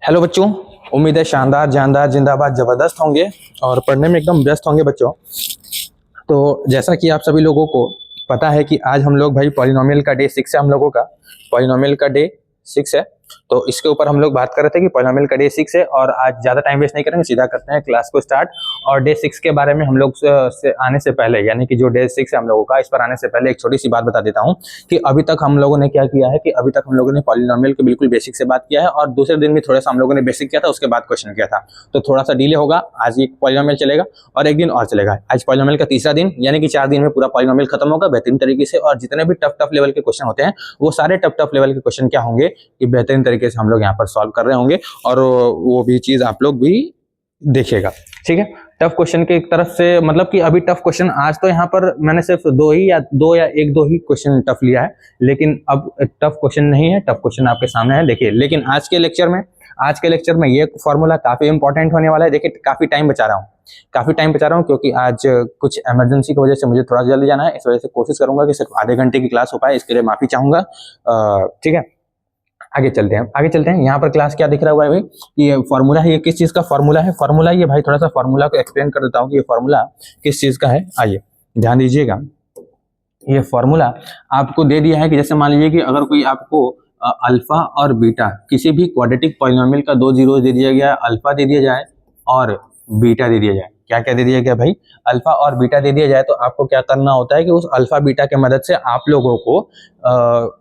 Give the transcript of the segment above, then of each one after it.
Hello बच्चों, उम्मीद है शानदार जानदार जिंदाबाद जबरदस्त होंगे और पढ़ने में एकदम व्यस्त होंगे बच्चों। तो जैसा कि आप सभी लोगों को पता है कि आज हम लोग भाई पॉलिनोमियल का डे 6 है। हम लोगों का पॉलिनोमियल का डे 6 है, तो इसके ऊपर हम लोग बात कर रहे थे कि पॉलिनोमियल का डे 6 है। और आज ज़्यादा टाइम वेस्ट नहीं करेंगे, सीधा करते हैं क्लास को स्टार्ट। और डे 6 के बारे में हम लोग से आने से पहले, यानी कि जो डे 6 है हम लोगों का, इस पर आने से पहले एक छोटी सी बात बता देता हूँ कि अभी तक हम लोगों ने क्या किया है कि अभी तक हम लोगों ने पॉलिनोमियल के बिल्कुल बेसिक से बात किया है और दूसरे दिन भी थोड़ा सा हम लोगों ने बेसिक किया था, उसके बाद क्वेश्चन किया था। तो थोड़ा सा डिले होगा, आज ये पॉलिनोमियल चलेगा और एक दिन और चलेगा। आज पॉलिनोमियल का तीसरा दिन, यानी कि 4 दिन में पूरा पॉलिनोमियल खत्म होगा बेहतरीन तरीके से। और जितने भी टफ लेवल के क्वेश्चन होते हैं वो सारे टफ लेवल के क्वेश्चन क्या होंगे कि बेहतरीन तरीके से हम लोग यहाँ पर सॉल्व कर रहे होंगे और वो भी चीज आप लोग भी देखिएगा, ठीक है। टफ क्वेश्चन के एक तरफ से मतलब कि अभी टफ क्वेश्चन आज तो यहाँ पर मैंने सिर्फ दो या एक दो ही क्वेश्चन टफ लिया है, लेकिन अब टफ क्वेश्चन नहीं है, टफ क्वेश्चन आपके सामने है। देखिए, लेकिन आज के लेक्चर में ये फॉर्मूला काफी इंपॉर्टेंट होने वाला है। देखिए, काफी टाइम बचा रहा हूँ क्योंकि आज कुछ इमरजेंसी की वजह से मुझे थोड़ा जल्दी जाना है। इस वजह से कोशिश करूंगा कि सिर्फ आधे घंटे की क्लास हो पाए, इसके लिए माफी चाहूंगा। ठीक है, आगे चलते हैं। यहाँ पर क्लास क्या दिख रहा है भाई? ये फॉर्मूला है। ये किस चीज का फॉर्मूला है? फॉर्मूला ये भाई, थोड़ा सा फॉर्मूला को एक्सप्लेन कर देता हूँ कि ये फॉर्मूला किस चीज का है। आइए ध्यान दीजिएगा। ये फॉर्मूला आपको दे दिया है कि जैसे मान लीजिए कि अगर कोई आपको अल्फा और बीटा किसी भी क्वाड्रेटिक पॉलिनोमियल का दो जीरो दे दिया गया, अल्फा दे दिया जाए और बीटा दे दिया जाए। क्या क्या दे दिया गया भाई? अल्फा और बीटा दे दिया जाए, तो आपको क्या करना होता है कि उस अल्फा बीटा के मदद से आप लोगों को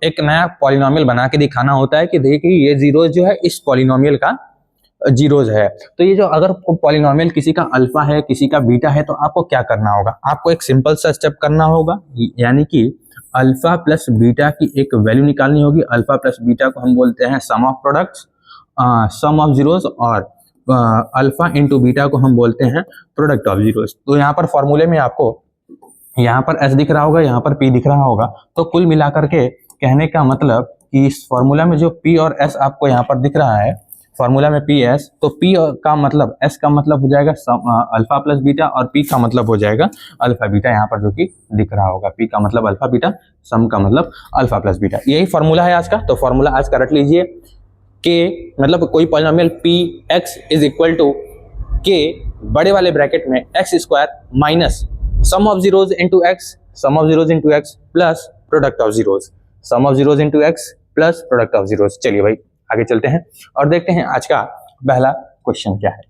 एक नया पॉलिनोमियल बना के दिखाना होता है कि देखिए ये जीरोज जो है इस पॉलिनोमियल का जीरोज है। तो ये जो अगर पॉलिनोमियल किसी का अल्फा है किसी का बीटा है, तो आपको क्या करना होगा? आपको एक सिंपल सा स्टेप करना होगा, यानी कि अल्फा प्लस बीटा की एक वैल्यू निकालनी होगी। अल्फा प्लस बीटा को हम बोलते हैं sum of products, sum of zeros, और अल्फा इंटू बीटा को हम बोलते हैं प्रोडक्ट ऑफ जीरोज। तो यहाँ पर फॉर्मूले में आपको यहाँ पर एस दिख रहा होगा, यहाँ पर पी दिख रहा होगा। तो कुल मिलाकर के कहने का मतलब कि इस फॉर्मूला में जो पी और एस आपको यहाँ पर दिख रहा है, फॉर्मूला में पी एस, तो पी का मतलब, एस का मतलब हो जाएगा अल्फा प्लस बीटा और पी का मतलब हो जाएगा अल्फा बीटा, यहाँ पर जो कि दिख रहा होगा। पी का मतलब अल्फा बीटा, सम का मतलब अल्फा प्लस बीटा। यही फॉर्मूला है आज का। तो फॉर्मूला आज का रट लीजिए के, मतलब कोई polynomial p x is equal to के बड़े वाले ब्रैकेट में x square minus sum of zeros into x, sum of zeros into x plus product of zeros, sum of zeros into x plus product of zeros. चलिए भाई आगे चलते हैं और देखते हैं आज का पहला क्वेश्चन क्या है।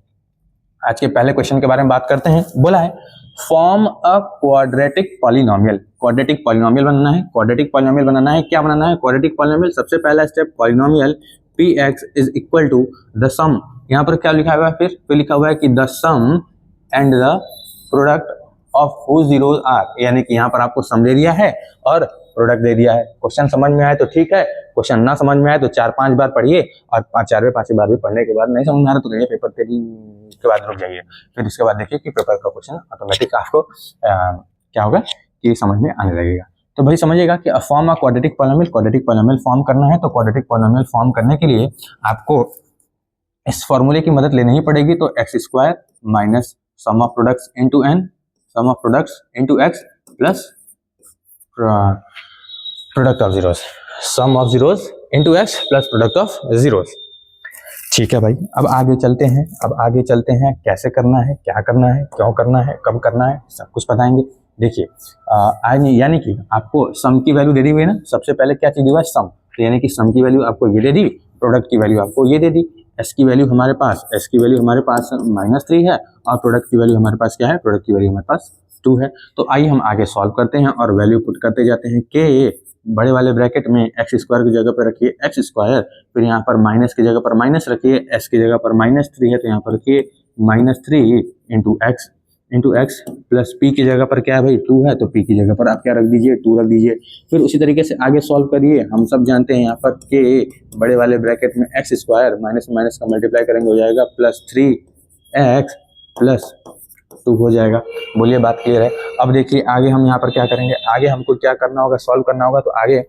आज के पहले क्वेश्चन के बारे में बात करते हैं। बोला है form a quadratic polynomial. Quadratic polynomial बनाना है, क्वाड्रेटिक पॉलिनोमियल बनाना है। क्या बनाना है? Quadratic polynomial. सबसे पहला step, polynomial p x is equal to the sum. यहाँ पर क्या लिखा हुआ है? फिर लिखा हुआ है कि the sum and the product of whose zeros are, यानी कि यहाँ पर आपको सम दे दिया है और प्रोडक्ट दे दिया है। क्वेश्चन समझ में आए तो ठीक है, क्वेश्चन ना समझ में आए तो 4-5 बार पढ़िए और 4 बार भी पढ़ने के बाद नहीं समझ में आ रहा तो कहिए पेपर तेरी के बाद रुक जाइए। फिर उसके बाद देखिए कि पेपर का क्वेश्चन ऑटोमेटिक आपको क्या होगा कि समझ में आने लगेगा। तो भाई समझिएगा कि form of quadratic polynomial form करना है। तो क्वाड्रेटिक पॉलिनोमियल फॉर्म करने के लिए आपको इस फॉर्मूले की मदद लेनी ही पड़ेगी। तो x square minus sum of products into n, sum of products into x plus product of zeros, sum of zeros into x plus product of zeros. ठीक है भाई, अब आगे चलते हैं। कैसे करना है, क्या करना है, क्यों करना है, कब करना है, सब कुछ बताएंगे। देखिए यानी कि आपको सम की वैल्यू दे दी हुई है ना। सबसे पहले क्या चीज हुआ है? सम। तो यानी कि सम की वैल्यू आपको ये दे दी, प्रोडक्ट की वैल्यू आपको ये दे दी। एस की वैल्यू हमारे पास -3 है और प्रोडक्ट की वैल्यू हमारे पास क्या है? प्रोडक्ट की वैल्यू हमारे पास 2 है। तो आइए हम आगे सॉल्व करते हैं और वैल्यू पुट करते जाते हैं। के बड़े वाले ब्रैकेट में एक्स स्क्वायर की जगह पर रखिए एक्स स्क्वायर, फिर यहाँ पर माइनस की जगह पर माइनस रखिए, एस की जगह पर -3 है तो यहाँ पर रखिए -3 इंटू एक्स प्लस पी की जगह पर क्या है भाई? 2 है तो पी की जगह पर आप क्या रख दीजिए? 2 रख दीजिए। फिर उसी तरीके से आगे सॉल्व करिए। हम सब जानते हैं यहाँ पर के बड़े वाले ब्रैकेट में एक्स स्क्वायर माइनस माइनस का मल्टीप्लाई करेंगे हो जाएगा +3x प्लस 2 हो जाएगा। बोलिए बात क्लियर है? अब देखिए आगे हम यहाँ पर क्या करेंगे, आगे हमको क्या करना होगा? सॉल्व करना होगा। तो आगे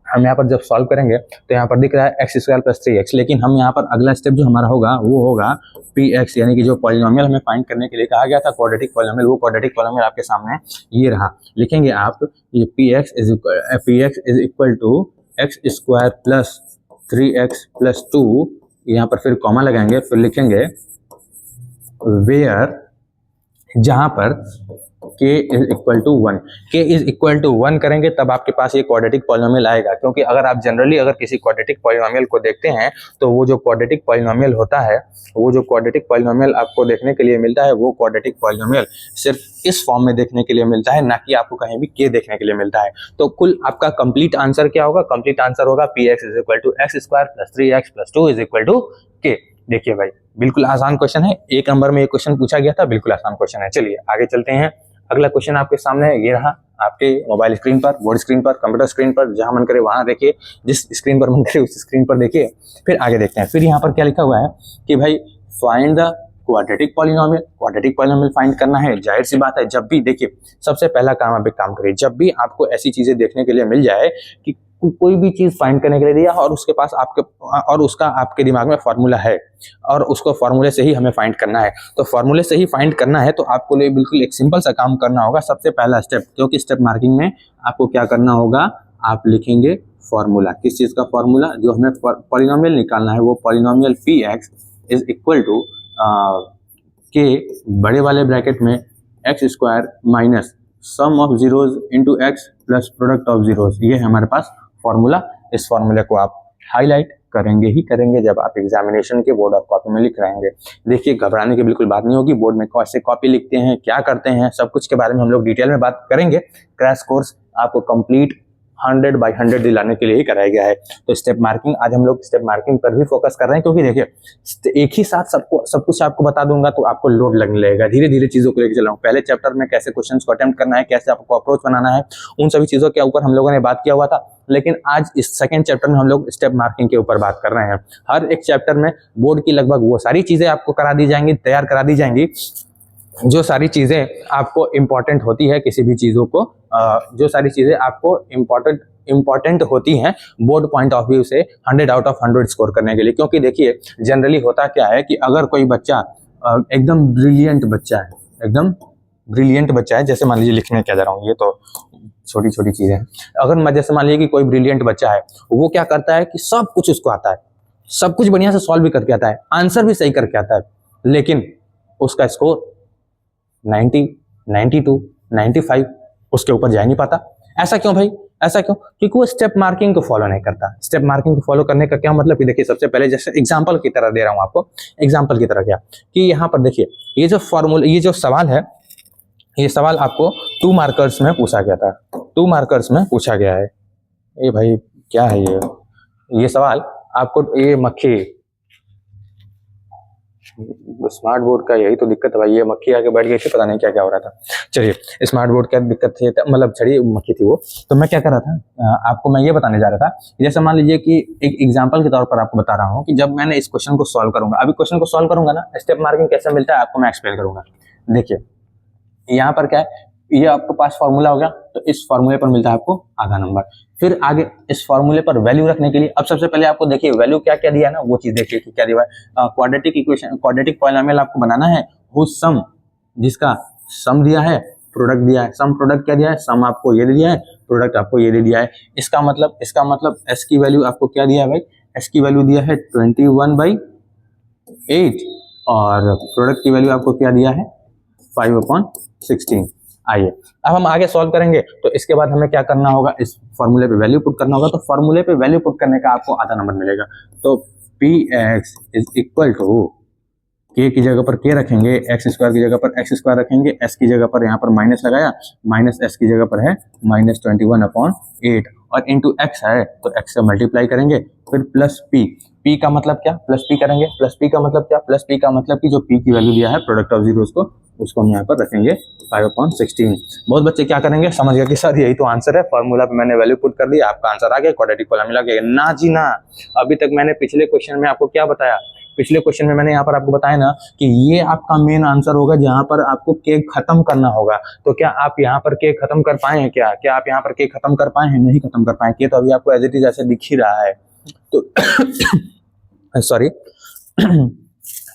हम यहाँ पर जब सॉल्व करेंगे तो यहाँ पर दिख रहा है एक्स स्क्वायर प्लस 3x, लेकिन हम यहाँ पर अगला स्टेप जो हमारा होगा वो होगा पी एक्स, यानी कि जो पॉलिनोमियल हमें फाइंड करने के लिए कहा गया था क्वाड्रेटिक पॉलिनोमियल, वो क्वाड्रेटिक पॉलिनोमियल आपके सामने ये रहा। लिखेंगे आप ये p x is equal to x square plus 3x plus 2 यहाँ पर फिर कॉमा लगाएंगे, फिर लिखेंगे वेयर, जहां पर k is equal to 1, k is equal to 1 करेंगे तब आपके पास ये क्वाड्रेटिक पॉलिनोमियल आएगा। क्योंकि अगर आप जनरली अगर किसी क्वाड्रेटिक पॉलिनोमियल को देखते हैं तो वो जो क्वाड्रेटिक पॉलिनोमियल होता है, वो जो क्वाड्रेटिक पॉलिनोमियल आपको देखने के लिए मिलता है, वो क्वाड्रेटिक पॉलिनोमियल सिर्फ इस फॉर्म में देखने के लिए मिलता है, ना कि आपको कहीं भी k देखने के लिए मिलता है। तो कुल आपका कंप्लीट आंसर क्या होगा? कंप्लीट आंसर होगा px is equal to x square plus 3x plus 2 is equal to k। देखिए भाई, बिल्कुल आसान क्वेश्चन है, एक नंबर में ये क्वेश्चन पूछा गया था, बिल्कुल आसान क्वेश्चन है। चलिए आगे चलते हैं। अगला क्वेश्चन आपके सामने है, ये रहा आपके मोबाइल स्क्रीन पर, बोर्ड स्क्रीन पर, कंप्यूटर स्क्रीन पर, जहां मन करे वहां देखिए, जिस स्क्रीन पर मन करे उस स्क्रीन पर देखिए। फिर आगे देखते हैं। फिर यहाँ पर क्या लिखा हुआ है कि भाई find the quadratic polynomial. Quadratic polynomial find करना है। जाहिर सी बात है, जब भी देखिए, सबसे पहला काम आप एक काम करिए, जब भी आपको ऐसी चीजें देखने के लिए मिल जाए कि कोई भी चीज फाइंड करने के लिए दिया और उसके पास आपके और उसका आपके दिमाग में फॉर्मूला है और उसको फॉर्मूले से ही हमें फाइंड करना है, तो फॉर्मूले से ही फाइंड करना है तो आपको लिए बिल्कुल एक सिंपल सा काम करना होगा। सबसे पहला स्टेप, क्योंकि स्टेप मार्किंग में आपको क्या करना होगा, आप लिखेंगे फॉर्मूला। किस चीज का फॉर्मूला? जो हमें पॉलिनोमियल निकालना है, वो polynomial px is equal to के बड़े वाले ब्रैकेट में x square minus sum of zeros into x plus product of zeros. ये है हमारे पास फॉर्मूला। इस फॉर्मूले को आप हाईलाइट करेंगे ही करेंगे जब आप एग्जामिनेशन के बोर्ड ऑफ कॉपी में लिख रहेंगे। देखिए, घबराने की बिल्कुल बात नहीं होगी। बोर्ड में कैसे कॉपी लिखते हैं, क्या करते हैं, सब कुछ के बारे में हम लोग डिटेल में बात करेंगे। क्रैश कोर्स आपको कंप्लीट 100/100 दिलाने के लिए ही कराया गया है। तो स्टेप मार्किंग, आज हम लोग स्टेप मार्किंग पर भी फोकस कर रहे हैं, क्योंकि देखिए एक ही साथ सब कुछ आपको बता दूंगा तो आपको लोड लगने लगेगा। धीरे धीरे चीजों को लेकर चल रहा हूँ। पहले चैप्टर में कैसे क्वेश्चंस को अटेम्प्ट करना है, कैसे आपको अप्रोच बनाना है, उन सभी चीजों के ऊपर हम लोगों ने बात किया हुआ था। लेकिन आज इस सेकंड चैप्टर में हम लोग स्टेप मार्किंग के ऊपर बात कर रहे हैं। हर एक चैप्टर में बोर्ड की लगभग वो सारी चीजें आपको करा दी जाएंगी, तैयार करा दी जाएंगी, जो सारी चीजें आपको इम्पोर्टेंट होती है किसी भी चीजों को, जो सारी चीजें आपको इम्पोर्टेंट होती हैं बोर्ड पॉइंट ऑफ व्यू से 100 आउट ऑफ 100 स्कोर करने के लिए। क्योंकि देखिए, जनरली होता क्या है कि अगर कोई बच्चा एकदम ब्रिलियंट बच्चा है, जैसे मान लीजिए लिखने क्या जा रहा हूँ, ये तो छोटी छोटी चीजें हैं। अगर जैसे मान लीजिए कि कोई ब्रिलियंट बच्चा है, वो क्या करता है कि सब कुछ उसको आता है, सब कुछ बढ़िया से सॉल्व भी करके आता है, आंसर भी सही करके आता है, लेकिन उसका स्कोर 90, 92, 95 उसके ऊपर जा नहीं पाता। ऐसा क्यों भाई? ऐसा क्यों? क्योंकि वो स्टेप मार्किंग को फॉलो नहीं करता। स्टेप मार्किंग को फॉलो करने का क्या मतलब कि देखिए, सबसे पहले जैसे एग्जांपल की तरह दे रहा हूं आपको। एग्जांपल की तरह क्या कि यहाँ पर देखिए, ये जो फॉर्मूला, ये जो सवाल है, ये सवाल आपको 2 मार्कर्स में पूछा गया था। 2 मार्कर्स में पूछा गया है। ये भाई क्या है ये सवाल आपको, ये मक्खी, स्मार्ट बोर्ड का यही तो दिक्कत है भाई। ये मक्खी आके बैठ गई थी, पता नहीं क्या क्या हो रहा था। चलिए, स्मार्ट बोर्ड क्या दिक्कत थी, मतलब छड़ी मक्खी थी वो। तो मैं क्या कर रहा था, आपको मैं ये बताने जा रहा था, जैसे मान लीजिए कि एक एग्जांपल के तौर पर आपको बता रहा हूँ कि जब मैंने इस क्वेश्चन को सॉल्व करूंगा, अभी क्वेश्चन को सॉल्व करूंगा ना, स्टेप मार्किंग कैसे मिलता है आपको मैं एक्सप्लेन करूंगा। देखिए यहाँ पर क्या है, ये आपके पास फॉर्मूला हो गया, तो इस फॉर्मूले पर मिलता है आपको आधा नंबर। फिर आगे इस फॉर्मूले पर वैल्यू रखने के लिए, अब सबसे पहले आपको देखिए वैल्यू क्या क्या दिया है ना, वो चीज देखिए कि क्या दिया है। क्वाड्रेटिक इक्वेशन, क्वाड्रेटिक पॉलिनोमियल आपको बनाना है, वो सम, जिसका सम दिया है, प्रोडक्ट दिया है। सम प्रोडक्ट क्या दिया है? सम आपको ये दे दिया है, प्रोडक्ट आपको ये दे दिया है। इसका मतलब एस की वैल्यू आपको क्या दिया है भाई? एस की वैल्यू दिया है 21/8 और प्रोडक्ट की वैल्यू आपको क्या दिया है? 5/16। आइए अब हम आगे सॉल्व करेंगे, तो इसके बाद हमें क्या करना होगा, इस फॉर्मूले पे वैल्यू पुट करना होगा। तो फॉर्मूले पे वैल्यू पुट करने का आपको आधा नंबर मिलेगा। तो px is equal to, k की जगह पर k रखेंगे, x स्क्वायर की जगह पर x स्क्वायर रखेंगे, s की जगह पर यहाँ पर माइनस लगाया, माइनस s की जगह पर है -21/8 और इंटू x है तो x से मल्टीप्लाई करेंगे, फिर प्लस p का मतलब क्या? प्लस p करेंगे। प्लस p का मतलब क्या? प्लस p का मतलब कि जो p की वैल्यू दिया है प्रोडक्ट ऑफ जीरोस को, उसको हम यहाँ पर रखेंगे 5/16। बहुत बच्चे क्या करेंगे, समझ गया कि सर यही तो आंसर है, फॉर्मूला पे मैंने वैल्यू पुट कर दी, आपका आंसर आ गया, क्वाड्रेटिक पॉलिनोमियल आ गया। ना जी ना, अभी तक मैंने पिछले क्वेश्चन में आपको क्या बताया? पिछले क्वेश्चन में मैंने यहाँ पर आपको बताया ना कि ये आपका मेन आंसर होगा, जहां पर आपको केक खत्म करना होगा। तो क्या आप यहाँ पर केक खत्म कर पाए हैं? क्या आप यहाँ पर केक खत्म कर पाए हैं? नहीं खत्म कर पाए। के तो अभी आपको एज इट इज ऐसे दिख ही रहा है। तो सॉरी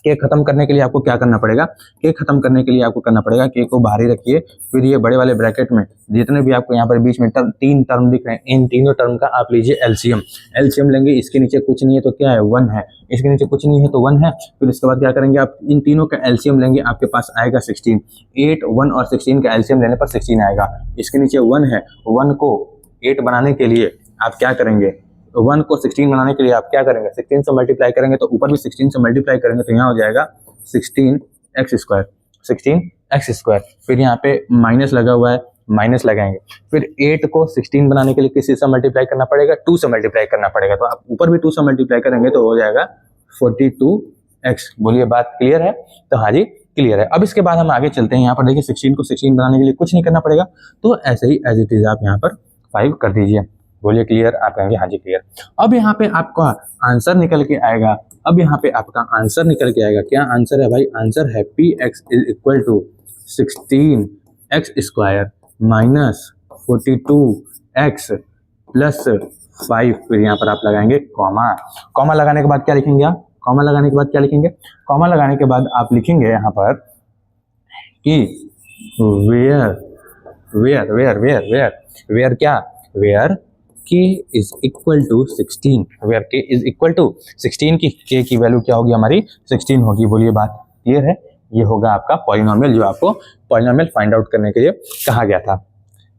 केक खत्म करने के लिए आपको क्या करना पड़ेगा, केक खत्म करने के लिए आपको करना पड़ेगा, केक को बाहर ही रखिए, फिर ये बड़े वाले ब्रैकेट में जितने भी आपको यहाँ पर बीच में तीन टर्म दिख रहे हैं, इन तीनों टर्म का आप लीजिए एलसीएम। एलसीएम लेंगे, इसके नीचे कुछ नहीं है तो क्या है 1 है, इसके नीचे कुछ नहीं है तो 1 है। फिर इसके बाद क्या करेंगे आप इन तीनों का एलसीएम लेंगे, आपके पास आएगा 16। 8, 1 और 16 का एलसीएम लेने पर 16 आएगा। इसके नीचे 1 है, 1 को 8 बनाने के लिए आप क्या करेंगे, 1 को 16 बनाने के लिए आप क्या करेंगे, 16 से मल्टीप्लाई करेंगे तो ऊपर भी 16 से मल्टीप्लाई करेंगे तो यहाँ हो जाएगा 16x², 16x²। फिर यहाँ पे माइनस लगा हुआ है, माइनस लगाएंगे। फिर 8 को 16 बनाने के लिए किसी से मल्टीप्लाई करना पड़ेगा, 2 से मल्टीप्लाई करना पड़ेगा, तो आप ऊपर भी 2 से मल्टीप्लाई करेंगे तो हो जाएगा 42x। बोलिए बात क्लियर है? तो हाँ जी क्लियर है। अब इसके बाद हम आगे चलते हैं। यहाँ पर देखिए 16 को 16 बनाने के लिए कुछ नहीं करना पड़ेगा, तो ऐसे ही एज इट इज आप यहाँ पर 5 कर दीजिए। बोलिए क्लियर? आप कहेंगे हाँ जी क्लियर। अब यहाँ पे आपका आंसर निकल के आएगा, अब यहाँ पे आपका आंसर निकल के आएगा। क्या आंसर है भाई? आंसर है px = 16x² minus 42x plus 5। फिर यहाँ पर आप लगाएंगे कॉमा। कॉमा लगाने के बाद क्या लिखेंगे आप? कॉमा लगाने के बाद क्या लिखेंगे? कॉमा लगाने के बाद आप लिखेंगे यहाँ पर कि वेयर क्या? Where k is equal to 16, where k is equal to 16 की k की वैल्यू क्या होगी हमारी? 16 होगी। बोलिए बात क्लियर है? ये होगा आपका पॉलिनोमियल जो आपको पॉलिनोमियल फाइंड आउट करने के लिए कहा गया था।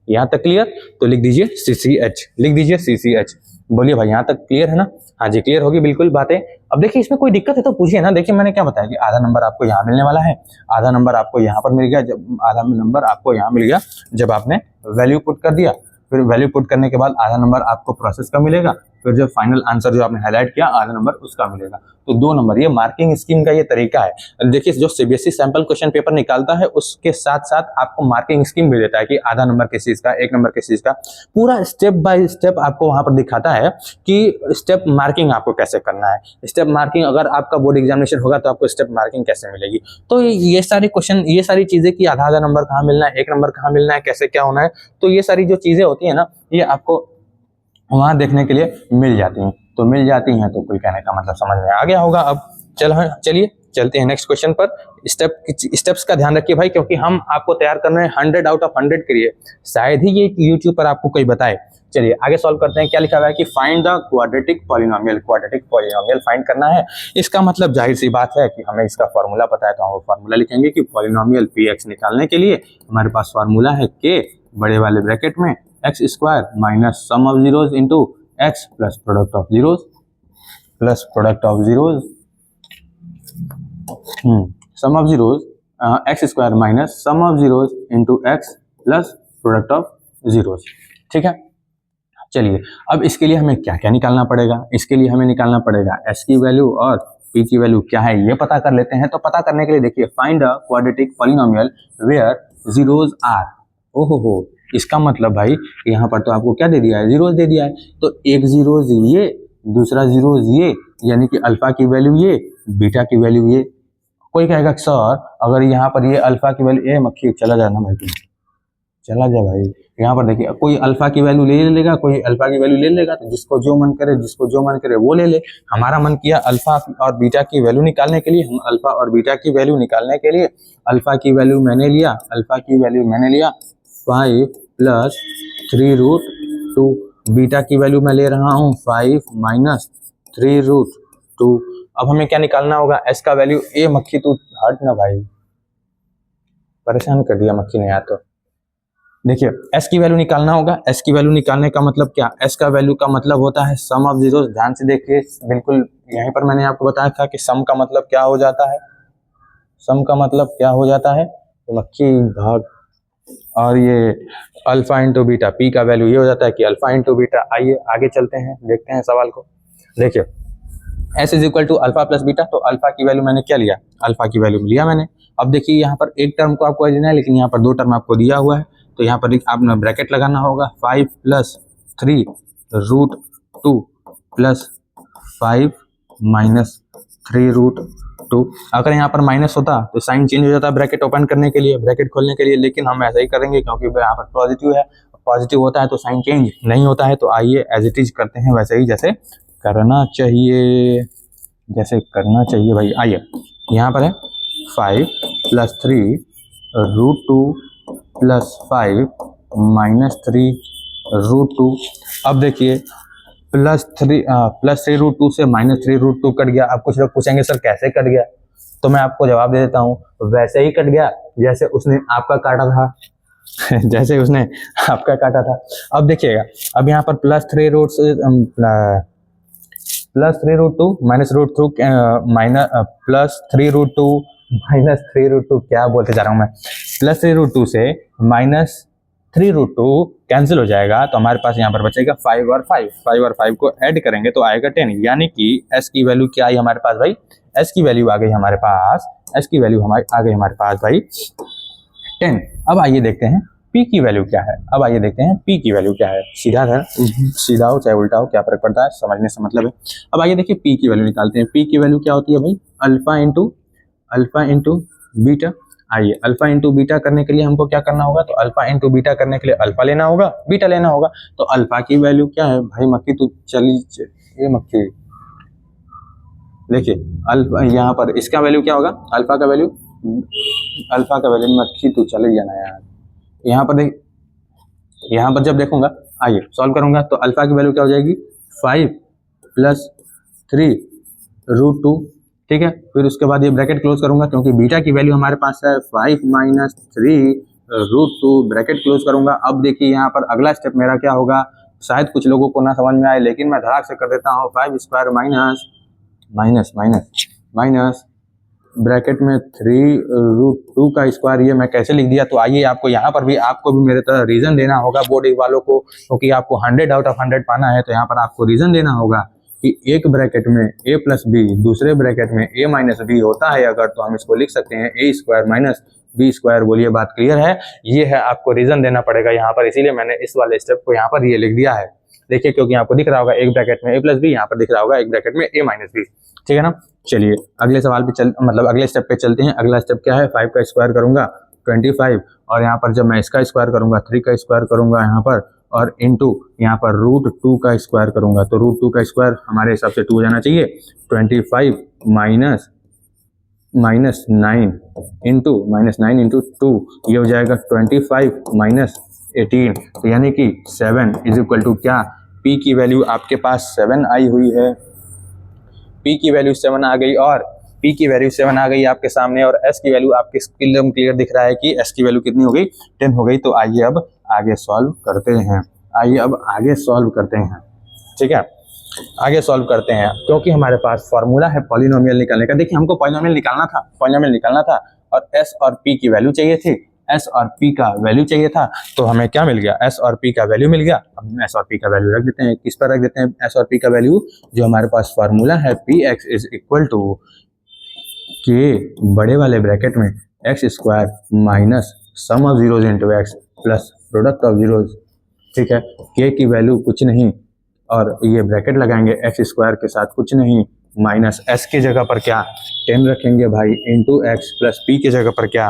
यहाँ तक क्लियर? तो लिख दीजिए CCH, लिख दीजिए CCH। बोलिए भाई यहाँ तक क्लियर है ना? हाँ जी क्लियर होगी बिल्कुल बातें। अब देखिए इसमें कोई दिक्कत है तो पूछिए ना। देखिए मैंने क्या बताया कि आधा नंबर आपको यहाँ मिलने वाला है, आधा नंबर आपको यहाँ पर मिल गया, जब आधा नंबर आपको यहाँ मिल गया जब आपने वैल्यू पुट कर दिया। फिर वैल्यू पुट करने के बाद आधा नंबर आपको प्रोसेस का मिलेगा, फिर जब फाइनल आंसर जो आपने हाईलाइट किया आधा नंबर उसका मिलेगा। तो 2 नंबर। ये मार्किंग स्कीम का ये तरीका है। देखिए जो सीबीएसई सैंपल क्वेश्चन पेपर निकालता है उसके साथ साथ आपको मार्किंग स्कीम भी देता है कि आधा नंबर किस चीज का, 1 नंबर किस चीज का, पूरा स्टेप बाय स्टेप आपको वहां पर दिखाता है कि स्टेप मार्किंग आपको कैसे करना है। स्टेप मार्किंग अगर आपका बोर्ड एग्जामिनेशन होगा तो आपको स्टेप मार्किंग कैसे मिलेगी। तो ये सारे क्वेश्चन, ये सारी चीजें कि आधा आधा नंबर कहाँ मिलना है, 1 नंबर कहाँ मिलना है, कैसे क्या होना है, तो ये सारी जो चीजें होती है ना ये आपको वहां देखने के लिए मिल जाती हैं। तो मिल जाती हैं तो कुल कहने का मतलब समझ में आ गया होगा। अब चलिए चलते हैं नेक्स्ट क्वेश्चन पर। स्टेप्स का ध्यान रखिए भाई, क्योंकि हम आपको तैयार कर रहे हैं 100 आउट ऑफ 100 के लिए। शायद ही ये यूट्यूब पर आपको कोई बताए। चलिए आगे सॉल्व करते हैं। क्या लिखा हुआ है कि find the quadratic polynomial. Quadratic polynomial find करना है। इसका मतलब जाहिर सी बात है कि हमें इसका फॉर्मूला पता है, तो हम वो फॉर्मूला लिखेंगे कि पॉलिनोमियल px निकालने के लिए हमारे पास फॉर्मूला है k बड़े वाले ब्रैकेट में x² minus sum of zeros into x plus product of zeros sum of zeros x² minus sum of zeros into x plus product of zeros. ठीक है, चलिए अब इसके लिए हमें क्या क्या निकालना पड़ेगा। इसके लिए हमें निकालना पड़ेगा s की वैल्यू और p की वैल्यू क्या है ये पता कर लेते हैं। तो पता करने के लिए देखिए find a quadratic polynomial where zeros are. ओहो, इसका मतलब भाई यहाँ पर तो आपको क्या दे दिया है? जीरोज दे दिया है। तो एक जीरोज ये, दूसरा जीरोज ये, यानी कि अल्फा की वैल्यू ये, बीटा की वैल्यू ये। कोई कहेगा सर अगर यहाँ पर ये अल्फा की वैल्यू, ए मक्खी चला जाना भाई, तुम चला जा भाई। यहाँ पर देखिए कोई अल्फा की वैल्यू ले लेगा, कोई अल्फा की वैल्यू ले लेगा, तो जिसको जो मन करे वो ले ले। हमारा मन किया अल्फा और बीटा की वैल्यू निकालने के लिए। हम अल्फा और बीटा की वैल्यू निकालने के लिए अल्फा की वैल्यू मैंने लिया 5 प्लस 3√2। बीटा की वैल्यू मैं ले रहा हूँ 5 माइनस 3√2। अब हमें क्या निकालना होगा? s का वैल्यू। ए मक्खी तू हट ना भाई, परेशान कर दिया मक्खी ने यार। तो देखिए s की वैल्यू निकालना होगा। s की वैल्यू निकालने का मतलब क्या? s का वैल्यू का मतलब होता है सम ऑफ जीरोस। ध्यान से देखिए, बिल्कुल यहीं पर मैंने आपको बताया था कि सम का मतलब क्या हो जाता है। सम का मतलब क्या हो जाता है? तो मक्खी भाग। और ये अल्फा इंटू बीटा, p का वैल्यू ये हो जाता है कि अल्फा इंटू बीटा। आइए आगे चलते हैं, देखते हैं सवाल को। देखिए s is equal to alpha plus beta. तो अल्फा की वैल्यू मैंने क्या लिया? अल्फा की वैल्यू लिया मैंने। अब देखिए यहाँ पर एक टर्म को आपको लेना है, लेकिन यहाँ पर 2 टर्म आपको दिया हुआ है। तो यहाँ पर आपने ब्रैकेट लगाना होगा 5 प्लस 3√2 प्लस 5 माइनस 3√2। अगर यहाँ पर माइनस होता तो साइन चेंज हो जाता ब्रैकेट ओपन करने के लिए, ब्रैकेट खोलने के लिए, लेकिन हम ऐसा ही करेंगे क्योंकि यहाँ पर पॉजिटिव है। पॉजिटिव होता है तो साइन चेंज नहीं होता है। तो आइए एज इट इज करते हैं वैसे ही जैसे करना चाहिए भाई। आइए यहाँ पर है 5 + 3 √2 + 5 -3 √2। अब देखिए +3 √2 से -3 √2 कट गया। अब कुछ लोग पूछेंगे सर कैसे कट गया, तो मैं आपको जवाब दे देता हूँ, वैसे ही कट गया जैसे उसने आपका काटा था जैसे उसने आपका काटा था। अब देखिएगा, अब यहाँ पर +3 √2 -3 √2 क्या बोलते जा रहा हूँ मैं, +3 √2 से -3 √2 कैंसिल हो जाएगा, तो हमारे पास यहाँ पर बचेगा 5 और 5 को ऐड करेंगे तो आएगा 10। यानी कि s की वैल्यू क्या आई हमारे पास भाई, s की वैल्यू आ गई हमारे पास, s की वैल्यू आ गई हमारे पास भाई 10। अब आइए देखते हैं p की वैल्यू क्या है। अब आइए देखते हैं p की वैल्यू क्या है। सीधा है, सीधा हो चाहे उल्टा हो क्या फर्क पड़ता है, समझने से मतलब है। अब आइए देखिए p की वैल्यू निकालते हैं। p की वैल्यू क्या होती है भाई, अल्फा इंटू बीटा। आइए अल्फा इंटू बीटा करने के लिए हमको क्या करना होगा, तो अल्फा इंटू बीटा करने के लिए अल्फा लेना होगा, बीटा लेना होगा। तो अल्फा की वैल्यू क्या है भाई, मक्खी तू चली, ये मक्खी देखिए अल्फा, यहाँ पर इसका वैल्यू क्या होगा, अल्फा का वैल्यू मक्खी तू चली जाना यार। यहाँ पर देख, यहाँ पर जब देखूंगा, आइए सॉल्व करूंगा तो अल्फा की वैल्यू क्या हो जाएगी 5 + 3 √2। ठीक है, फिर उसके बाद ये ब्रैकेट क्लोज करूंगा क्योंकि बीटा की वैल्यू हमारे पास है 5 - 3 √2, ब्रैकेट क्लोज करूंगा। अब देखिए यहाँ पर अगला स्टेप मेरा क्या होगा, शायद कुछ लोगों को ना समझ में आए लेकिन मैं धड़ाक से कर देता हूँ। 5² माइनस ब्रैकेट में 3 √2 का स्क्वायर, ये मैं कैसे लिख दिया। तो आइए आपको यहाँ पर भी आपको भी मेरे तरह रीजन देना होगा बोर्ड वालों को, क्योंकि आपको 100 आउट ऑफ 100 पाना है। तो यहाँ पर आपको रीजन देना होगा कि एक ब्रैकेट में a + b, दूसरे ब्रैकेट में a - b होता है अगर, तो हम इसको लिख सकते हैं a² - b²। बोलिए बात क्लियर है, ये है, आपको रीजन देना पड़ेगा यहाँ पर, इसीलिए मैंने इस वाले स्टेप को यहाँ पर ये लिख दिया है। देखिए क्योंकि आपको दिख रहा होगा एक ब्रैकेट में a + b, यहाँ पर दिख रहा होगा एक ब्रैकेट में a - b। ठीक है ना, चलिए अगले सवाल पे अगले स्टेप पे चलते हैं। अगला स्टेप क्या है, 5 का स्क्वायर करूंगा 25, और यहाँ पर जब मैं इसका स्क्वायर करूंगा 3 का स्क्वायर करूंगा यहाँ पर, और इंटू यहाँ पर √2 का स्क्वायर करूंगा। तो √2 का स्क्वायर हमारे हिसाब से 2 हो जाना चाहिए। 25 माइनस 9 इंटू 2, ये हो जाएगा 25 - 18। तो यानी कि 7 = क्या, p की वैल्यू आपके पास 7 आई हुई है, p की वैल्यू 7 आ गई, और p की वैल्यू 7 आ गई आपके सामने, और s की वैल्यू आपके एकदम क्लियर दिख रहा है कि s की वैल्यू कितनी हो गई, 10 हो गई। तो आइए अब आगे सॉल्व करते हैं, ठीक है, आगे सॉल्व करते हैं, क्योंकि हमारे पास फॉर्मूला है पॉलिनोमियल निकालने का। देखिए हमको पॉलिनोमियल निकालना था, और s और p की वैल्यू चाहिए थी, s और p का वैल्यू चाहिए था। तो हमें क्या मिल गया, s और p का वैल्यू मिल गया। अब s और p का वैल्यू रख देते हैं, किस पर रख देते हैं s और p का वैल्यू, जो हमारे पास फॉर्मूला है px = k बड़े वाले ब्रैकेट में x² minus sum of zeros into x plus product of zeros. ठीक है, k की वैल्यू कुछ नहीं, और ये ब्रैकेट लगाएंगे x² के साथ कुछ नहीं, माइनस s की जगह पर क्या 10 रखेंगे भाई, इंटू x प्लस p की जगह पर क्या,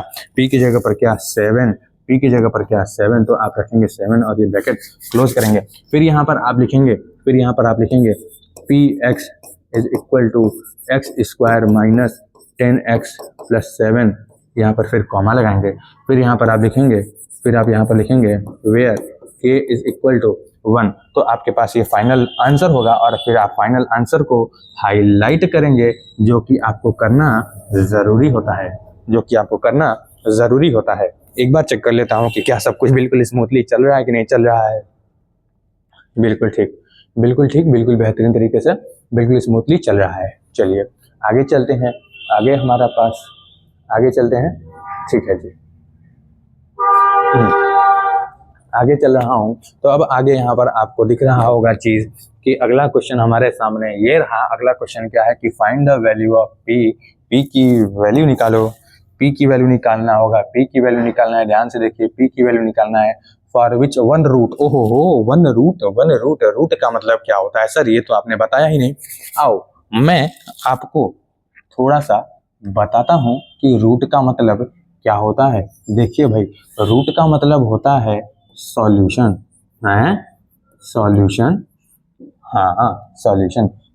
7, p की जगह पर क्या 7, तो आप रखेंगे 7 और ये ब्रैकेट क्लोज करेंगे। फिर यहाँ पर आप लिखेंगे px = x² minus 10x plus 7, यहाँ पर फिर कॉमा लगाएंगे। फिर यहाँ पर आप लिखेंगे वेयर k = 1। तो आपके पास ये फाइनल आंसर होगा, और फिर आप फाइनल आंसर को हाईलाइट करेंगे, जो कि आपको करना ज़रूरी होता है। एक बार चेक कर लेता हूँ कि क्या सब कुछ बिल्कुल स्मूथली चल रहा है कि नहीं चल रहा है। बिल्कुल ठीक, बिल्कुल बेहतरीन तरीके से बिल्कुल स्मूथली चल रहा है। चलिए आगे चलते हैं, आगे चलते हैं। ठीक है जी, आगे चल रहा हूँ। तो अब आगे यहाँ पर आपको दिख रहा होगा चीज़ कि अगला क्वेश्चन हमारे सामने ये रहा। अगला क्वेश्चन क्या है कि find the value of p की वैल्यू निकालो। p की वैल्यू निकालना होगा, p की वैल्यू निकालना है, ध्यान से देखिए, p की वैल्यू निकालना है फॉर विच 1 रूट। ओहो हो, 1 रूट का मतलब क्या होता है सर, ये तो आपने बताया ही नहीं। आओ मैं आपको थोड़ा सा बताता हूँ कि रूट का मतलब क्या होता है। देखिए भाई, रूट का मतलब होता है सॉल्यूशन,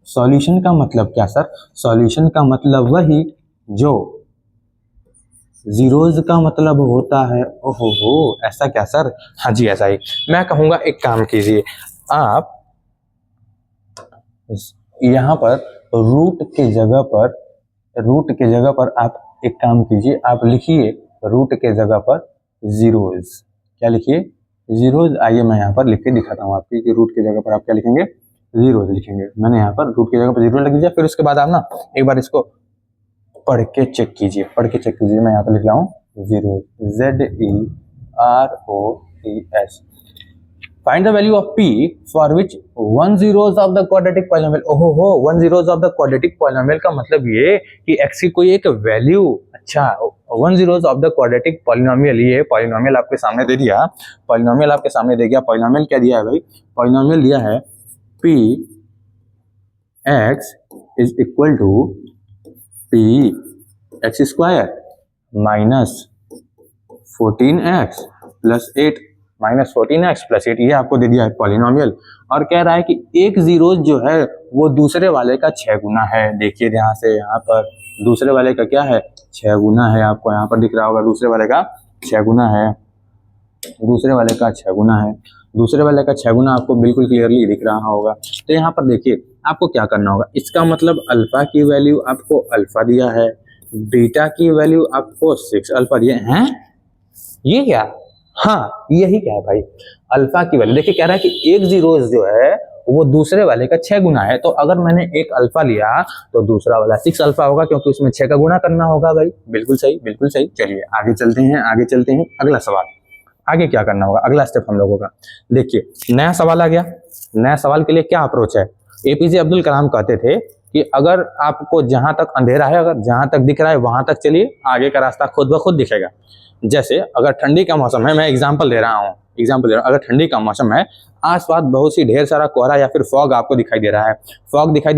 सॉल्यूशन का मतलब क्या सर, सॉल्यूशन का मतलब वही जो जीरोज का मतलब होता है, ओहो हो ऐसा क्या सर? हाँ जी ऐसा ही। मैं कहूँगा एक काम कीजिए, आप यहाँ पर रूट के जगह पर आप एक काम कीजिए, आप लिखिए रूट के जगह पर जीरोज। क्या लिखिए? जीरोज। आइए मैं यहाँ पर लिख के दिखाता हूँ आपकी कि रूट की जगह पर आप क्या लिखेंगे? जीरोज लिखेंगे। मैंने यहाँ पर रूट की जगह पर जीरो लिख दिया। फिर उसके बाद आप ना एक बार इसको पढ़ के चेक कीजिए, मैं यहाँ पर लिख रहा हूँ zeros, ZEROES। Find the value of p for which 1 zeros of the quadratic polynomial। ओहो हो 1 zeros of the quadratic polynomial का मतलब ये कि x की कोई एक वैल्यू, अच्छा 1 zeros of the quadratic polynomial, ये पॉलिनोमियल आपके सामने दे दिया, पॉलिनोमियल क्या दिया है भाई? पॉलिनोमियल दिया है p x is equal to p x square minus 14x plus 8 ये आपको दे दिया है पॉलिनोमियल। और कह रहा है कि एक जीरो जो है वो दूसरे वाले का 6 गुना है। देखिए ध्यान से, यहाँ पर दूसरे वाले का क्या है? 6 गुना है। आपको यहाँ पर दिख रहा होगा दूसरे वाले का 6 गुना है, दूसरे वाले का 6 गुना आपको बिल्कुल क्लियरली दिख रहा होगा। तो यहाँ पर देखिए आपको क्या करना होगा, इसका मतलब अल्फा की वैल्यू आपको अल्फा दिया है, बीटा की वैल्यू आपको 6 अल्फा दिया है। ये क्या? हाँ यही क्या है भाई, अल्फा की वैल्यू। देखिए कह रहा है कि एक जीरोज जो है वो दूसरे वाले का 6 गुना है। तो अगर मैंने एक अल्फा लिया तो दूसरा वाला 6 अल्फा होगा, क्योंकि उसमें 6 का गुना करना होगा भाई। बिल्कुल सही। चलिए आगे चलते हैं। अगला सवाल, आगे क्या करना होगा, अगला स्टेप हम लोगों का। देखिए नया सवाल आ गया। नया सवाल के लिए क्या अप्रोच है? एपीजे अब्दुल कलाम कहते थे कि अगर आपको जहां तक अंधेरा है, अगर जहां तक दिख रहा है वहां तक चलिए, आगे का रास्ता खुद ब खुद दिखेगा। जैसे अगर ठंडी का मौसम है, मैं एग्जांपल दे रहा हूँ, अगर ठंडी का मौसम है, आसपास बहुत सी ढेर सारा कोहरा या फिर फॉग आपको दिखाई दे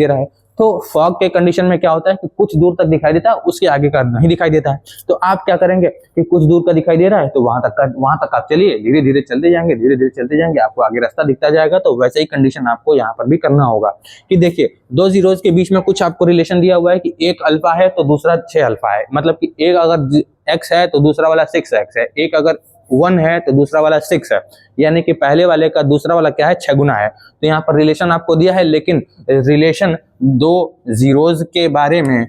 रहा है, तो फॉग के कंडीशन में क्या होता है कि कुछ दूर तक दिखाई देता है, उसके आगे का नहीं दिखाई देता है। तो आप क्या करेंगे कि कुछ दूर का दिखाई दे रहा है तो वहां तक आप चलिए, धीरे धीरे चलते जाएंगे, आपको आगे रास्ता दिखता जाएगा। तो वैसे ही कंडीशन आपको यहाँ पर भी करना होगा कि देखिए दो जीरोज के बीच में कुछ आपको रिलेशन दिया हुआ है कि एक अल्फा है तो दूसरा 6 अल्फा है, मतलब कि एक अगर x है तो दूसरा वाला 6x है, एक अगर 1 है तो दूसरा वाला 6 है, यानी कि पहले वाले का दूसरा वाला क्या है? 6 गुना है। तो यहाँ पर रिलेशन आपको दिया है, लेकिन रिलेशन दो जीरोज के बारे में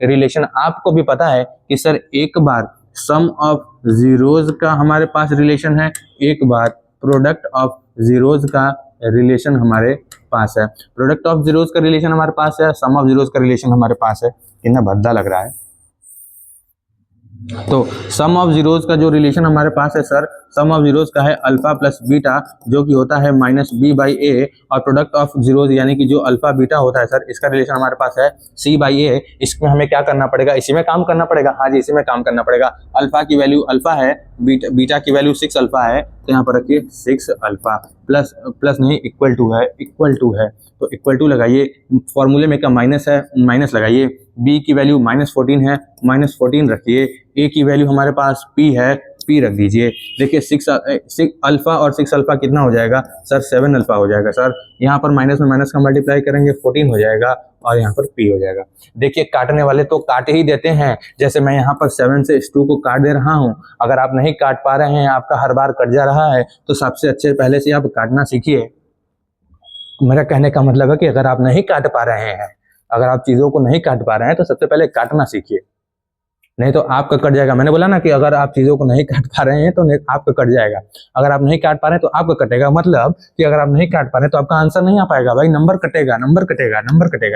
रिलेशन आपको भी पता है कि सर एक बार सम ऑफ जीरोज का हमारे पास रिलेशन है, एक बार प्रोडक्ट ऑफ जीरोज का रिलेशन हमारे पास है। प्रोडक्ट ऑफ जीरोज का रिलेशन हमारे पास है, सम ऑफ जीरोज का रिलेशन हमारे पास है। कितना भद्दा लग रहा है। तो सम ऑफ जीरोज का जो रिलेशन हमारे पास है सर, सम ऑफ जीरोज का है अल्फा प्लस बीटा, जो कि होता है माइनस बी बाई ए, और प्रोडक्ट ऑफ जीरोज यानी कि जो अल्फा बीटा होता है सर, इसका रिलेशन हमारे पास है सी बाई ए। इसमें हमें क्या करना पड़ेगा? इसी में काम करना पड़ेगा। हाँ जी, इसी में काम करना पड़ेगा। अल्फा की वैल्यू अल्फा है, बीटा की वैल्यू 6 अल्फा है, तो यहाँ पर रखिए 6 अल्फा प्लस नहीं इक्वल टू है, तो इक्वल टू लगाइए। फॉर्मूले में क्या माइनस है, माइनस लगाइए। बी की वैल्यू -14 है, -14 रखिए। ए की वैल्यू हमारे पास पी है, पी रख दीजिए। देखिए 6 अल्फा और 6 अल्फा कितना हो जाएगा सर? 7 अल्फा हो जाएगा सर। यहाँ पर माइनस में माइनस का मल्टीप्लाई करेंगे 14 हो जाएगा, और यहाँ पर पी हो जाएगा। देखिए काटने वाले तो काट ही देते हैं, जैसे मैं यहाँ पर 7 से 2 को काट दे रहा हूँ। अगर आप नहीं काट पा रहे हैं, आपका हर बार कट जा रहा है, तो सबसे अच्छे पहले से आप काटना सीखिए। मेरा कहने का मतलब है कि अगर आप नहीं काट पा रहे हैं, अगर आप चीजों को नहीं काट पा रहे हैं, तो सबसे पहले काटना सीखिए, नहीं तो आपका कट जाएगा। मैंने बोला ना कि अगर आप चीजों को नहीं काट पा रहे हैं तो आपका कट जाएगा। अगर आप नहीं काट पा रहे हैं तो आपका कटेगा, मतलब कि अगर आप नहीं काट पा रहे हैं तो आपका आंसर नहीं आ पाएगा भाई, नंबर कटेगा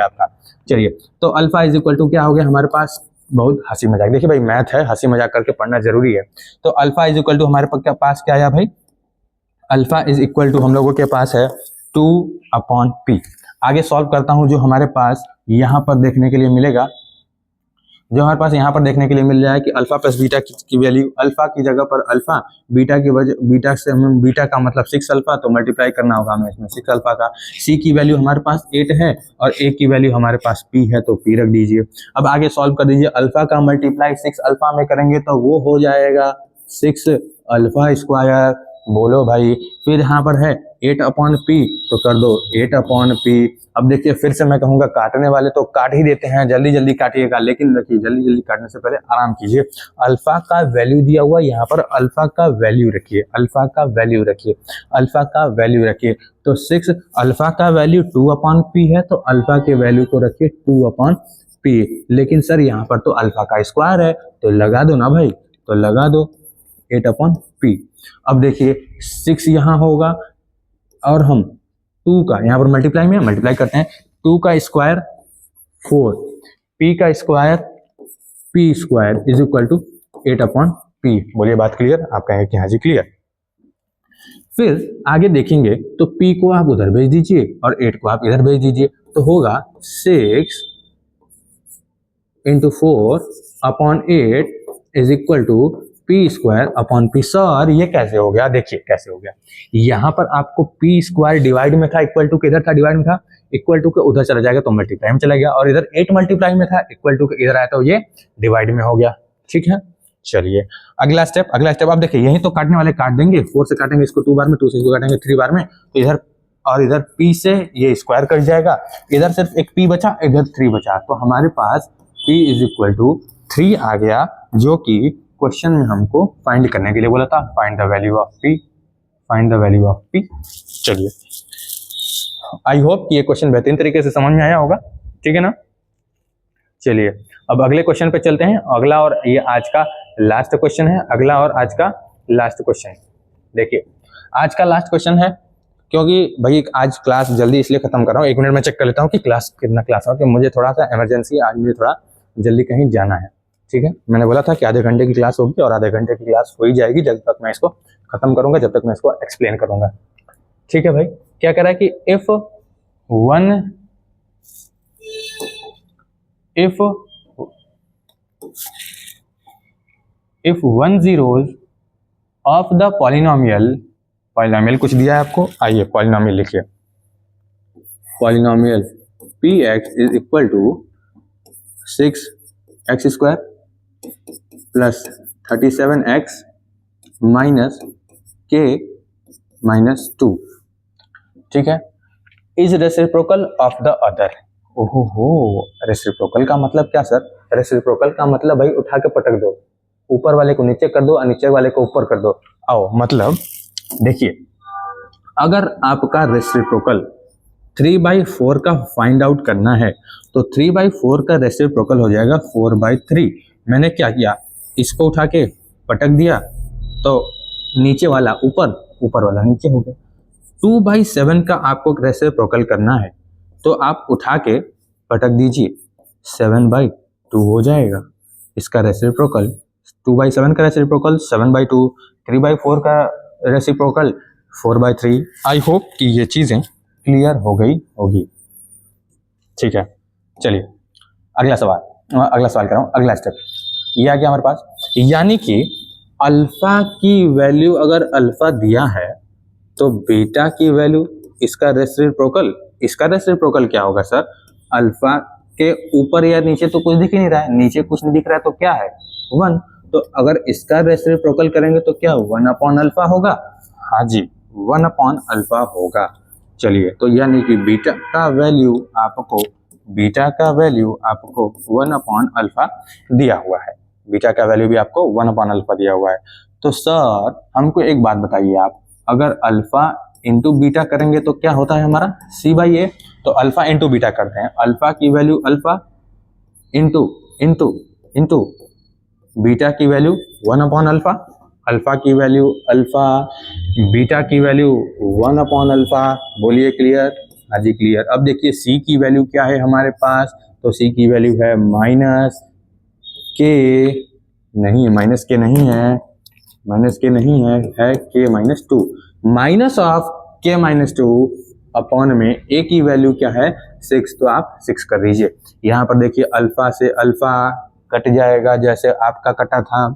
आपका। चलिए, तो अल्फा इज इक्वल टू क्या हो गया हमारे पास? बहुत हंसी मजाक, देखिए भाई मैथ है, हंसी मजाक करके पढ़ना जरूरी है। तो अल्फा इज इक्वल टू हमारे पास क्या आया भाई? अल्फा इज इक्वल टू हम लोगों के पास है 2/p। आगे सॉल्व करता हूं, जो हमारे पास यहाँ पर देखने के लिए मिलेगा, जो हमारे पास यहाँ पर देखने के लिए मिल रहा है कि अल्फा प्लस बीटा की वैल्यू, अल्फा की जगह पर अल्फा, बीटा से हमें बीटा का मतलब 6 अल्फा, तो मल्टीप्लाई करना होगा हमें इसमें 6 अल्फा का। सी की वैल्यू हमारे पास 8 है और ए की वैल्यू हमारे पास पी है, तो पी रख दीजिए। अब आगे सॉल्व कर दीजिए। अल्फा का मल्टीप्लाई 6 अल्फा में करेंगे तो वो हो जाएगा 6 अल्फा स्क्वायर, बोलो भाई। फिर यहाँ पर है 8/p तो कर दो 8/p। अब देखिए फिर से मैं कहूंगा काटने वाले तो काट ही देते हैं, जल्दी जल्दी काटिएगा, लेकिन देखिए जल्दी जल्दी काटने से पहले आराम कीजिए। अल्फा का वैल्यू दिया हुआ यहाँ पर, अल्फा का वैल्यू रखिए, अल्फा का वैल्यू रखिए, अल्फा का वैल्यू रखिए। तो 6 अल्फा का वैल्यू 2/p है, तो अल्फा के वैल्यू को रखिए 2/p। लेकिन सर यहाँ पर तो अल्फा का स्क्वायर है, तो लगा दो ना भाई, तो लगा दो 8/p। अब देखिए 6 यहाँ होगा और हम 2 का यहाँ पर मल्टीप्लाई में मल्टीप्लाई करते हैं, 2 का स्क्वायर 4, p का square p square is equal to 8/p। बोलिए बात क्लियर? आप कहेंगे कि हाँ जी क्लियर। फिर आगे देखेंगे तो p को आप उधर भेज दीजिए और 8 को आप इधर भेज दीजिए, तो होगा 6 × 4/8 is equal to p² sir ये कैसे हो गया? देखिए कैसे हो गया। यहाँ पर आपको p² डिवाइड में था, इक्वल टू किधर था? डिवाइड में था, इक्वल टू के उधर चला जाएगा तो मल्टीप्लाई में चला गया, और इधर 8 मल्टीप्लाई में था, इक्वल टू के इधर आया तो ये डिवाइड में हो गया। ठीक है, चलिए अगला स्टेप। अब देखिए यही तो काटने वाले काट देंगे, 4 से काटेंगे इसको 2 बार में, 2 से इसको काटेंगे 3 बार में, तो इधर और इधर p से ये स्क्वायर कट जाएगा, इधर सिर्फ एक p बचा, इधर 3 बचा, तो हमारे पास p इज इक्वल टू 3 आ गया, जो कि क्वेश्चन में हमको फाइंड करने के लिए बोला था, find the value of p, find the value of p। चलिए आई होप कि ये क्वेश्चन बेहतरीन तरीके से समझ में आया होगा, ठीक है ना। चलिए अब अगले क्वेश्चन पे चलते हैं। अगला और ये आज का लास्ट क्वेश्चन है, अगला और आज का लास्ट क्वेश्चन। देखिए आज का लास्ट क्वेश्चन है, क्योंकि भाई आज क्लास जल्दी इसलिए खत्म कर रहा हूँ, 1 मिनट में चेक कर लेता हूँ कि क्लास कितना क्लास हो, कि मुझे थोड़ा सा इमरजेंसी, आज मुझे थोड़ा जल्दी कहीं जाना है। ठीक है, मैंने बोला था कि आधे घंटे की क्लास होगी और आधे घंटे की क्लास हो ही जाएगी जब तक मैं इसको खत्म करूंगा, जब तक मैं इसको एक्सप्लेन करूंगा। ठीक है भाई, क्या कह रहा है कि if one zeros of the polynomial कुछ दिया है आपको, आइए पॉलिनोमियल लिखिए। Polynomial px is equal to 6x² plus 37x minus k minus 2, ठीक है, is reciprocal of the other. ओहो हो, रेसिप्रोकल का मतलब क्या सर? रेसिप्रोकल का मतलब भाई उठा के पटक दो, ऊपर वाले को नीचे कर दो और नीचे वाले को ऊपर कर दो। आओ मतलब देखिए, अगर आपका रेसिप्रोकल 3/4 का फाइंड आउट करना है तो 3/4 का रेसिप्रोकल हो जाएगा 4/3। मैंने क्या किया, इसको उठा के पटक दिया तो नीचे वाला ऊपर, ऊपर वाला नीचे हो गया। 2/7 का आपको रेसिप्रोकल करना है तो आप उठा के पटक दीजिए, 7/2 हो जाएगा इसका रेसिप्रोकल। 2/7 का रेसिप्रोकल 7/2, 3/4 का रेसिप्रोकल 4/3। आई होप कि ये चीजें क्लियर हो गई होगी। ठीक है, चलिए अगला सवाल कर रहा हूँ, अगला स्टेप ये आ गया हमारे पास, यानी कि अल्फा की वैल्यू अगर अल्फा दिया है तो बीटा की वैल्यू, इसका रेसिप्रोकल क्या होगा सर? अल्फा के ऊपर या नीचे तो कुछ दिख ही नहीं रहा है, नीचे कुछ नहीं दिख रहा है तो क्या है? 1। तो अगर इसका रेसिप्रोकल करेंगे तो क्या 1/अल्फा होगा? हाँ जी 1/अल्फा होगा। चलिए तो यानी कि बीटा का वैल्यू आपको 1/अल्फा दिया हुआ है, बीटा का वैल्यू भी आपको 1/अल्फा दिया हुआ है। तो सर हमको एक बात बताइए आप, अगर अल्फा इंटू बीटा करेंगे तो क्या होता है हमारा? c/a। तो अल्फा इंटू बीटा करते हैं, अल्फा की वैल्यू अल्फा इंटू बीटा की वैल्यू 1/अल्फा, अल्फा की वैल्यू अल्फा, बीटा की वैल्यू 1/अल्फा। बोलिए क्लियर? हाँ जी क्लियर। अब देखिए c की वैल्यू क्या है हमारे पास, तो c की वैल्यू है माइनस k नहीं है k-2, minus of k-2 upon में a की वैल्यू क्या है 6, तो आप 6 कर दीजिए। यहाँ पर देखिए अल्फा से अल्फा कट जाएगा जैसे आपका कटा था,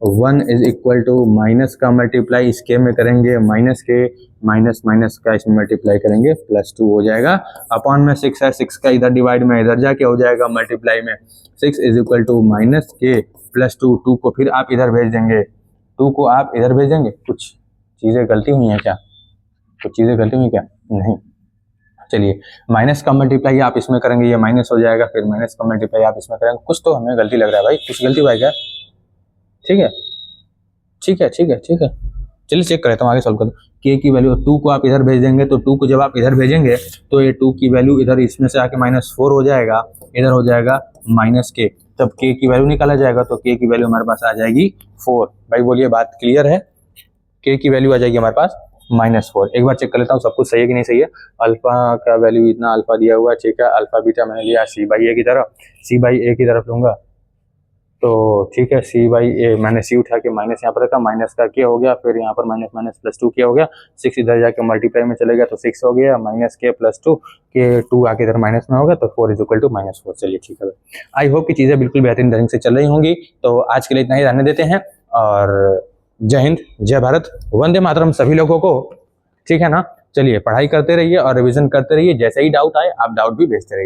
1 इज इक्वल टू माइनस का मल्टीप्लाई इस के में करेंगे, माइनस के माइनस का इसमें मल्टीप्लाई करेंगे +2 हो जाएगा, अपॉन में 6 है, 6 का इधर डिवाइड में इधर जाके हो जाएगा मल्टीप्लाई में, 6 इज इक्वल टू माइनस के +2, 2 को फिर आप इधर भेज देंगे, कुछ चीज़ें गलती हुई हैं क्या? कुछ चीज़ें गलती हुई क्या? नहीं। चलिए, माइनस का मल्टीप्लाई आप इसमें करेंगे, ये माइनस हो जाएगा, फिर माइनस का मल्टीप्लाई आप इसमें करेंगे। कुछ तो हमें गलती लग रहा है भाई, कुछ गलती हुआ है क्या? ठीक है, ठीक है, ठीक है, ठीक है। चलिए चेक कर लेता हूँ, आगे सॉल्व कर दो। के की वैल्यू 2 को आप इधर भेज देंगे, तो 2 को जब आप इधर भेजेंगे तो ये 2 की वैल्यू इधर इसमें से आके -4 हो जाएगा, इधर हो जाएगा -k। तब k की वैल्यू निकाला जाएगा, तो k की वैल्यू हमारे पास आ जाएगी 4। भाई बोलिए, बात क्लियर है? k की वैल्यू आ जाएगी हमारे पास -4। एक बार चेक कर लेता हूँ सब कुछ सही है कि नहीं सही है। अल्फा का वैल्यू इतना अल्फा दिया हुआ है, ठीक है। अल्फा बीटा मैंने लिया c/a की तरफ, c/a की तरफ लूंगा तो ठीक है। c/a मैंने c उठा के माइनस यहाँ पर रखा, माइनस का k हो गया, फिर यहाँ पर माइनस माइनस +2 k हो गया, 6 इधर जाके मल्टीप्लाई में चले गया तो 6 हो गया, -k +2 के 2 आके इधर माइनस में होगा तो 4 = -4। चलिए ठीक है, आई होप कि चीज़ें बिल्कुल बेहतरीन ढंग से चल रही होंगी। तो आज के लिए इतना ही रहने देते हैं, और जय हिंद, जय भारत, वंदे मातरम सभी लोगों को। ठीक है ना? चलिए, पढ़ाई करते रहिए और रिवीजन करते रहिए। जैसे ही डाउट आए आप डाउट भी भेजते रहिए।